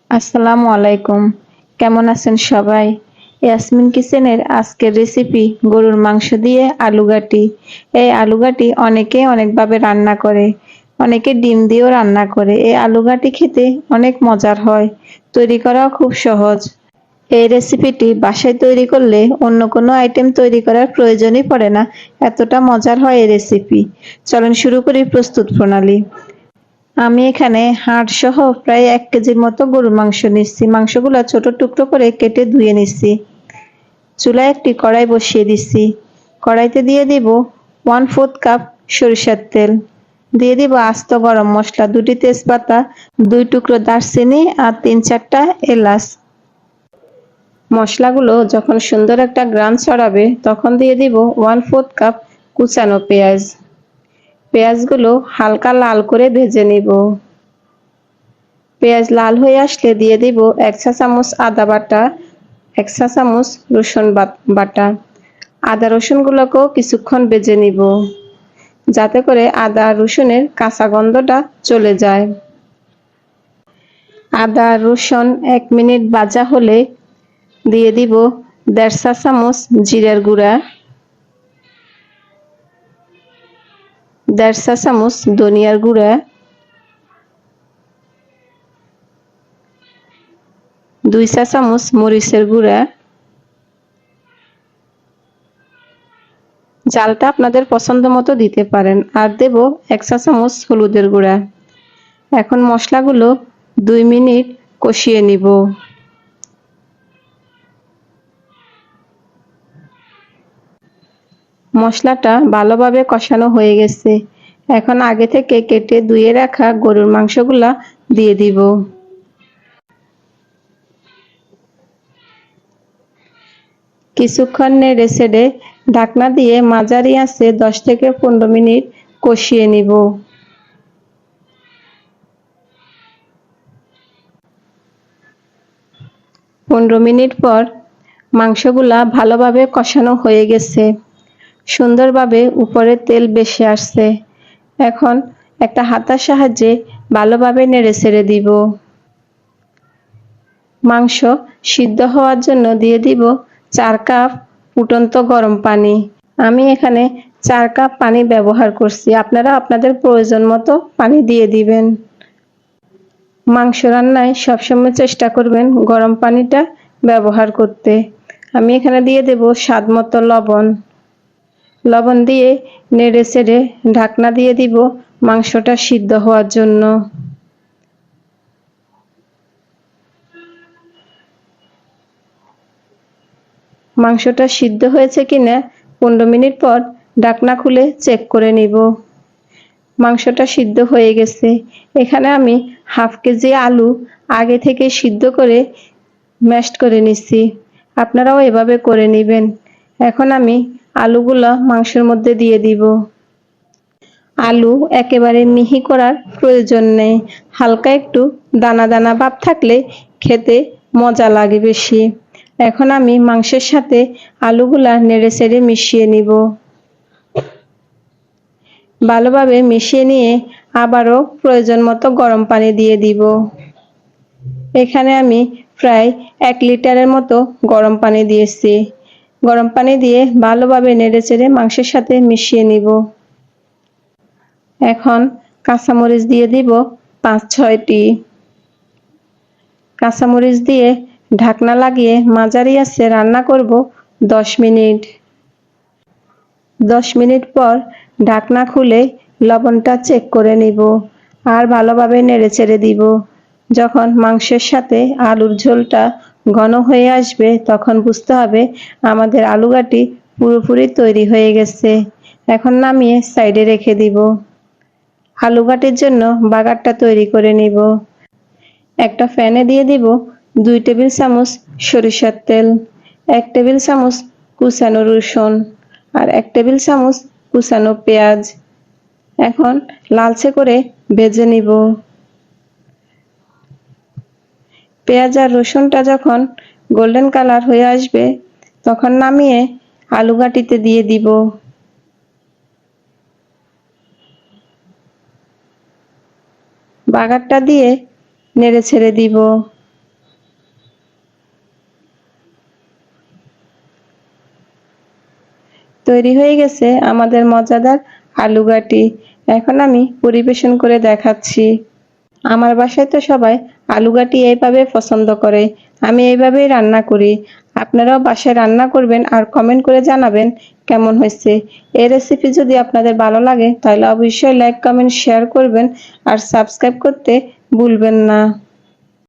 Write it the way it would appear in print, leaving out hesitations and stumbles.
আসসালামু আলাইকুম। কেমন আছেন সবাই? ইয়াসমিন কিচেনের আজকের রেসিপি গরুর মাংস দিয়ে আলু ঘাটি। এই আলু ঘাটি অনেকে অনেকভাবে রান্না করে। অনেকে ডিম দিয়েও রান্না করে। এই আলু ঘাটি খেতে অনেক মজার হয়। তৈরি করাও খুব সহজ। এই রেসিপিটি বাসায় তৈরি করলে অন্য কোনো আইটেম তৈরি করার প্রয়োজনই পড়ে না। এতটা মজার হয় এই রেসিপি। চলেন শুরু করি প্রস্তুত প্রণালী। আমি এখানে হাড় সহ প্রায় 1 কেজির মতো গরুর মাংস নিচ্ছি। মাংসগুলো ছোট টুকরো করে কেটে ধুয়ে নিচ্ছি। চুলায় একটি কড়াই বসিয়ে দিচ্ছি। কড়াইতে দিয়ে দিব 1/4 কাপ সরিষার তেল। দিয়ে দিব আস্ত গরম মশলা, 2টি তেজপাতা, 2 টুকরো দারচিনি আর 3-4টা এলাচ। মশলাগুলো যখন সুন্দর একটা ঘ্রাণ ছড়াবে তখন দিয়ে দিব 1/4 কাপ কুচানো পেঁয়াজ। পেঁয়াজগুলো হালকা লাল করে ভেজে নিব। পেঁয়াজ লাল হয়ে আসলে দিয়ে দিব 1 চা চামচ আদা বাটা, 1 চা চামচ রসুন বাটা। আদা রসুনগুলোকেও কিছুক্ষণ ভেজে নিব যাতে করে আদা রসুনের কাঁচা গন্ধটা চলে যায়। আদা রসুন 1 মিনিট ভাজা হলে দিয়ে দিব 1.5 চা চামচ জিরার গুঁড়া, 1.5 চা চামচ ধনিয়ার গুঁড়া, 2 চা চামচ মরিচের গুঁড়া। ঝালটা আপনাদের পছন্দ মতো দিতে পারেন। আর দেব 1 চা চামচ হলুদের গুঁড়া। এখন মশলাগুলো 2 মিনিট কষিয়ে নিব। মশলাটা ভালোভাবে কষানো হয়ে গেছে। এখন আগে থেকে কেটে ধুয়ে রাখা গরুর মাংসগুলা দিয়ে দিব। কিছুক্ষণ নেড়ে চেড়ে ঢাকনা দিয়ে মাঝারি আঁচে 10 থেকে 15 মিনিট কষিয়ে নিব। 15 মিনিট পর মাংসগুলা ভালোভাবে কষানো হয়ে গেছে। সুন্দরভাবে উপরে তেল ভেসে আসছে। এখন একটা হাতার সাহায্যে ভালোভাবে নেড়ে চেড়ে দিব। মাংস সিদ্ধ হওয়ার জন্য দিয়ে দিব 4 কাপ ফুটন্ত গরম পানি। আমি এখানে 4 কাপ পানি ব্যবহার করছি। আপনারা আপনাদের প্রয়োজন মতো পানি দিয়ে দিবেন। মাংস রান্নায় সবসময় চেষ্টা করবেন গরম পানিটা ব্যবহার করতে। আমি এখানে দিয়ে দেব স্বাদ মতো লবণ। লবণ দিয়ে নেড়ে চেড়ে ঢাকনা দিয়ে দিব মাংসটা সিদ্ধ হওয়ার জন্য। মাংসটা সিদ্ধ হয়েছে কিনা 15 মিনিট পর ঢাকনা খুলে চেক করে নিব। মাংসটা সিদ্ধ হয়ে গেছে। এখানে আমি 1/2 কেজি আলু আগে থেকে সিদ্ধ করে ম্যাশড করে নিচ্ছি। আপনারাও এভাবে করে নেবেন। এখন আমি আলুগুলা মাংসের মধ্যে দিয়ে দিব। আলু একেবারে মিহি করার প্রয়োজন নেই। হালকা একটু দানা দানা ভাব থাকলে খেতে মজা লাগে বেশি। এখন আমি মাংসের সাথে আলুগুলা নেড়ে চেড়ে মিশিয়ে নিব। ভালোভাবে মিশিয়ে নিয়ে আবারও প্রয়োজন মতো গরম পানি দিয়ে দিব। এখানে আমি প্রায় 1 লিটারের মতো গরম পানি দিয়েছি। গরম পানি দিয়ে ভালোভাবে নেড়ে চেড়ে মাংসের সাথে মিশিয়ে নিব। এখন কাঁচামরিচ দিয়ে দিব 5-6টি। কাঁচামরিচ দিয়ে ঢাকনা লাগিয়ে মাঝারি আঁচে রান্না করব 10 মিনিট। 10 মিনিট পর ঢাকনা খুলে লবণটা চেক করে নিব আর ভালোভাবে নেড়ে চেড়ে দিব। যখন মাংসের সাথে আলুর ঝোলটা ঘন হয়ে আসবে তখন বুঝতে হবে আমাদের আলু ঘাটি পুরোপুরি তৈরি হয়ে গেছে। এখন নামিয়ে সাইডে রেখে দিব। আলু ঘাটির জন্য বাগারটা তৈরি করে নিব। একটা প্যানে দিয়ে দিব 2 টেবিল চামচ সরিষার তেল, 1 টেবিল চামচ কুচানো রসুন আর 1 টেবিল চামচ কুচানো পেঁয়াজ। এখন লালচে করে ভেজে নিব। পেঁয়াজ আর রসুনটা যখন গোল্ডেন কালার হয়ে আসবে তখন নামিয়ে আলু ঘাটিতে দিয়ে দিব। বাগারটা দিয়ে নেড়ে ছেড়ে দিব। তৈরি হয়ে গেছে আমাদের মজাদার আলু ঘাটি। এখন আমি পরিবেশন করে দেখাচ্ছি। আমার বাসায় তো সবাই আলু ঘাটি এইভাবে পছন্দ করে। আমি এইভাবেই রান্না করি। আপনারাও বাসায় রান্না করবেন আর কমেন্ট করে জানাবেন কেমন হয়েছে। এই রেসিপি যদি আপনাদের ভালো লাগে তাহলে অবশ্যই লাইক, কমেন্ট, শেয়ার করবেন আর সাবস্ক্রাইব করতে ভুলবেন না।